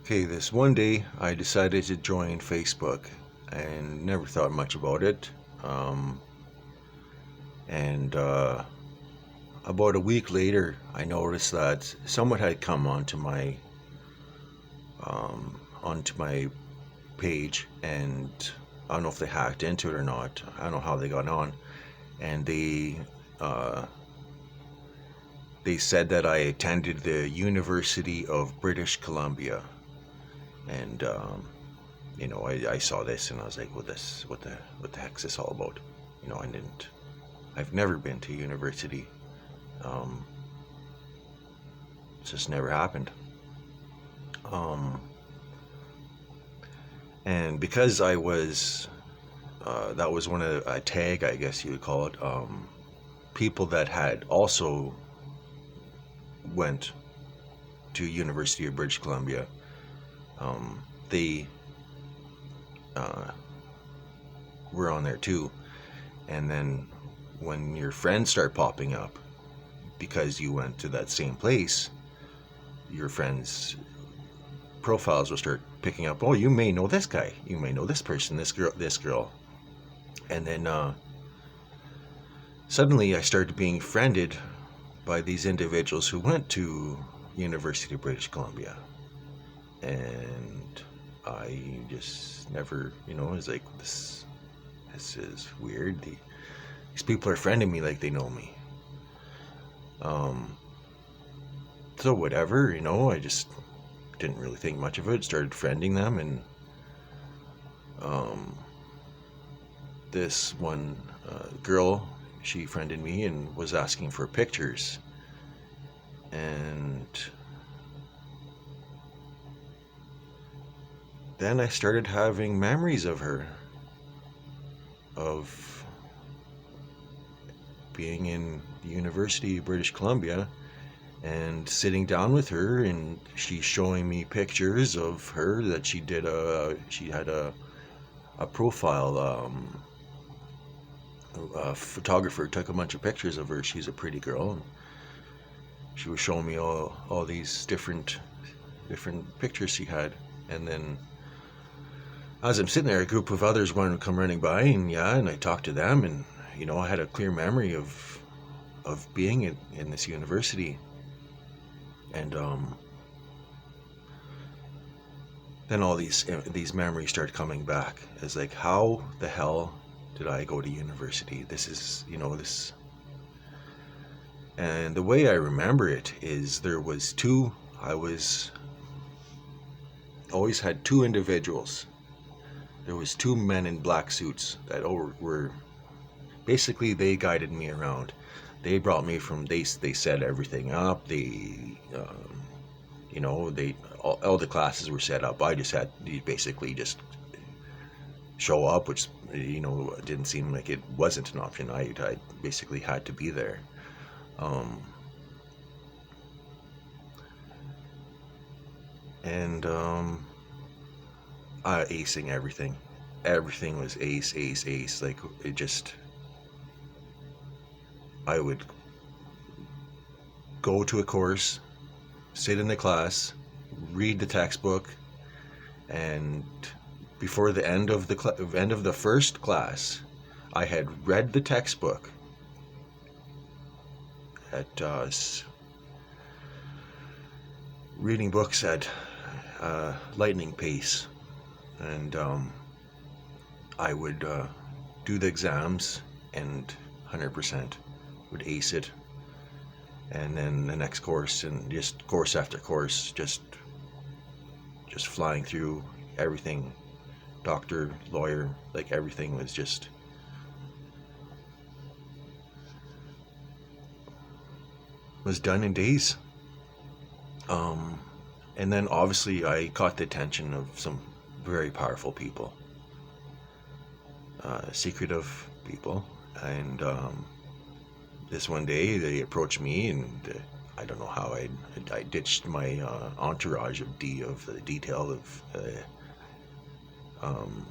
Okay, this one day I decided to join Facebook and never thought much about it. Um, and About a week later, I noticed that someone had come onto my page, and I don't know if they hacked into it or not. I don't know how they got on, and uh, they said that I attended the University of British Columbia, and I saw this and I was like, "Well, what the heck's this all about?" I didn't. I've never been to university. Um, it's just never happened. Um, and because I was, that was one of a tag, I guess you would call it. People that had also went to University of British Columbia. They uh, were on there too. And then when your friends start popping up because you went to that same place, your friends' profiles will start picking up. Oh, you may know this guy. You may know this person. This girl. This girl. And then suddenly, I started being friended by these individuals who went to University of British Columbia, and I just never, it's like this. This is weird. These people are friending me like they know me. Um, so whatever, I just didn't really think much of it. Started friending them, and um, this one girl, she friended me and was asking for pictures, and then I started having memories of her, of being in the University of British Columbia and sitting down with her, and she's showing me pictures of her that she had a profile. A photographer took a bunch of pictures of her. She's a pretty girl, and she was showing me all these different pictures she had. And then as I'm sitting there, a group of others wanted to come running by, and I talked to them, and I had a clear memory of being in this university. And then all these memories started coming back. It's like, how the hell did I go to university? This is, this. And the way I remember it is there was two. I was always had two individuals. There was two men in black suits that were basically, they guided me around. They brought me from. They set everything up. They all the classes were set up. I just had to basically just show up, which didn't seem like it wasn't an option. I basically had to be there. Um, and Acing everything. Everything was ace, ace, ace. Like it just, I would go to a course, sit in the class, read the textbook, and before the end of the first class, I had read the textbook at reading books at lightning pace, and I would do the exams and 100% would ace it, and then the next course and just course after course, just flying through everything. Doctor, lawyer, like everything was done in days. Um, and then obviously I caught the attention of some very powerful people, secretive people, and this one day they approached me, and I don't know how I ditched my entourage of the detail of um,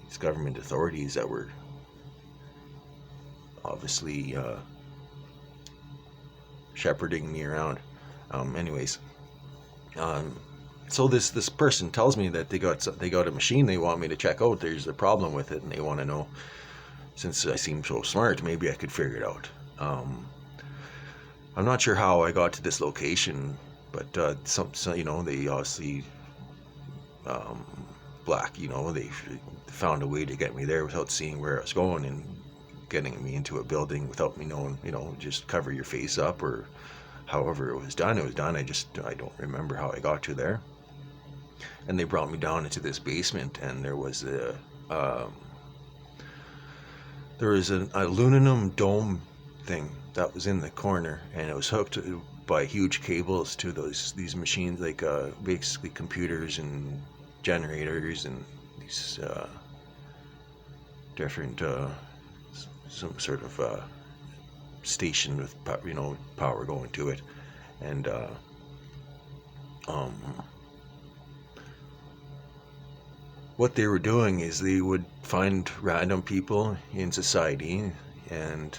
these government authorities that were obviously shepherding me around. Anyways, um, So this person tells me that they got a machine they want me to check out. There's a problem with it, and they want to know, since I seem so smart, maybe I could figure it out. I'm not sure how I got to this location, but you know, they obviously um, black, you know, they found a way to get me there without seeing where I was going and getting me into a building without me knowing, you know, just cover your face up, or however it was done. It was done. I don't remember how I got to there. And they brought me down into this basement, and um, there was an aluminum dome thing that was in the corner, and it was hooked by huge cables to these machines, like basically computers and generators and these different some sort of station with you know, power going to it. And um, what they were doing is they would find random people in society and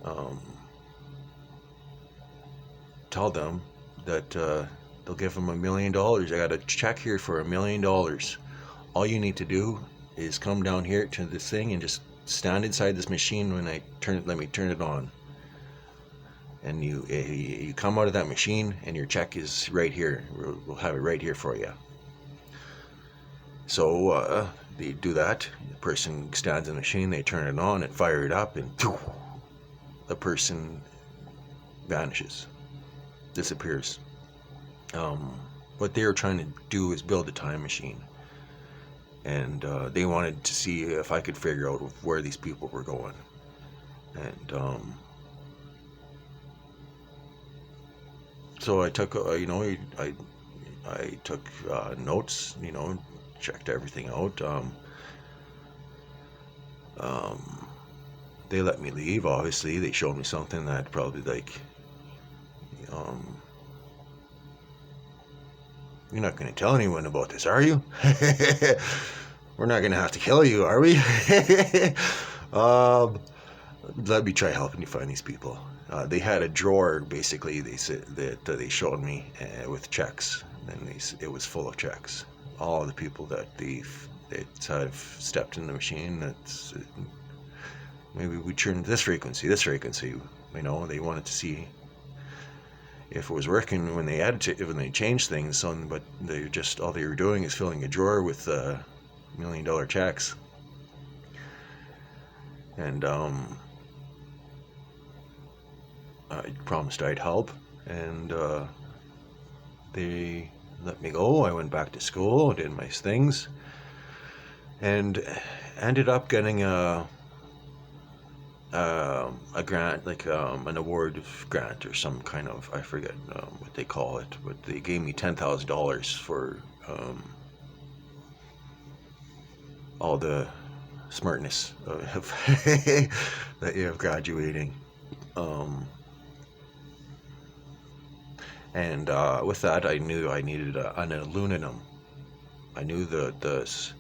um, tell them that they'll give them $1 million. I got a check here for $1 million. All you need to do is come down here to this thing and just stand inside this machine when I let me turn it on. And you come out of that machine, and your check is right here. We'll have it right here for you. So they do that. The person stands in the machine, they turn it on and fire it up, and the person vanishes, disappears. What they were trying to do is build a time machine, and they wanted to see if I could figure out where these people were going. And so I took, you know, I took notes, you know, checked everything out. They let me leave. Obviously, they showed me something that probably, like, um, you're not going to tell anyone about this, are you? We're not going to have to kill you, are we? Let me try helping you find these people. They had a drawer, basically. They said that they showed me with checks, and it was full of checks. All of the people that have stepped in the machine. That's maybe we turned this frequency. You know, they wanted to see if it was working when when they changed things. But all they were doing is filling a drawer with $1 million checks. And I promised I'd help, and they let me go. I went back to school, did my things, and ended up getting a grant, like an award grant or some kind of, I forget what they call it, but they gave me $10,000 for all the smartness of that you have graduating. And with that, I knew I needed an aluminum. I knew this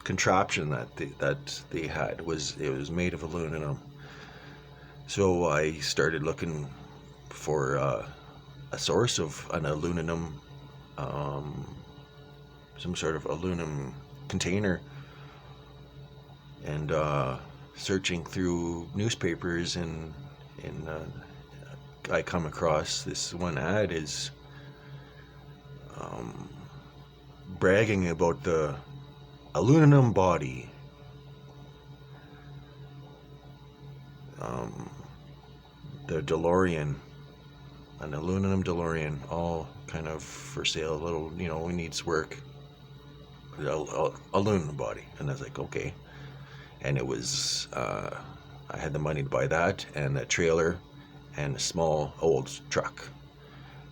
contraption that they had was made of aluminum. So I started looking for a source of an aluminum, some sort of aluminum container, and searching through newspapers, and I come across this one ad is bragging about the aluminum body. The DeLorean, an aluminum DeLorean, all kind of for sale. A little, you know, needs work. Aluminum body, and I was like, okay. And it was, I had the money to buy that, and a trailer, and a small old truck,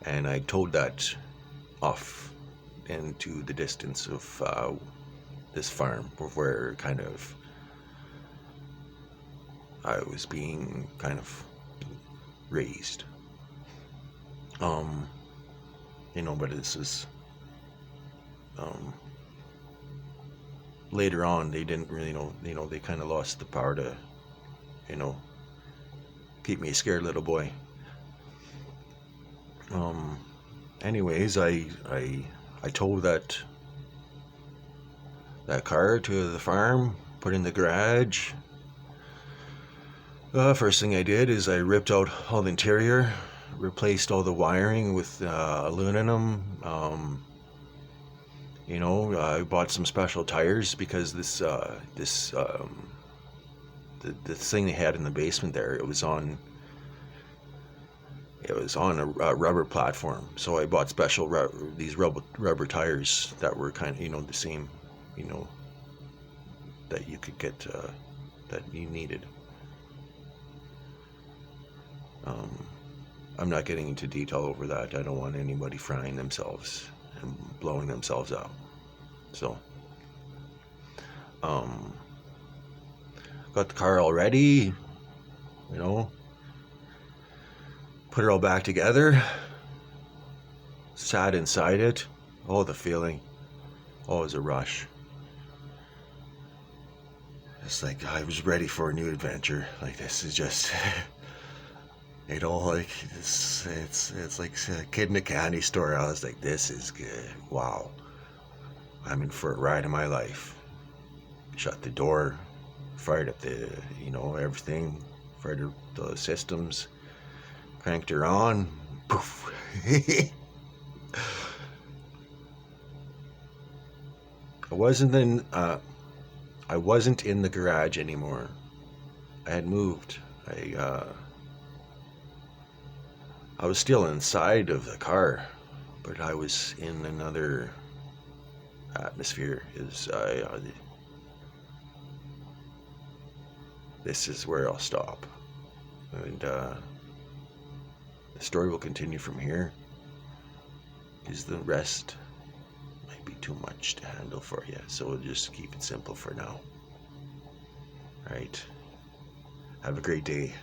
and I towed that off into the distance of this farm where kind of I was being kind of raised. You know, but this is later on they didn't really know, you know, they kind of lost the power to, you know, keep me a scared little boy. Anyways, I towed that car to the farm, put in the garage. First thing I did is I ripped out all the interior, replaced all the wiring with aluminum. I bought some special tires because the thing they had in the basement there, it was on a rubber platform. So I bought special these rubber tires that were kind of the same, that you could get that you needed. I'm not getting into detail over that. I don't want anybody frying themselves and blowing themselves up. So, got the car all ready, put it all back together, sat inside it. Oh, the feeling. Oh, it was a rush. It's like I was ready for a new adventure. Like, this is just... like it's like a kid in a candy store. I was like, this is good. Wow, I'm in for a ride of my life. Shut the door, fired up the everything, fired up the systems, cranked her on. Poof. I wasn't in the garage anymore. I had moved. I was still inside of the car, but I was in another atmosphere. This is where I'll stop, and the story will continue from here, because the rest might be too much to handle for you. So we'll just keep it simple for now. All right. Have a great day.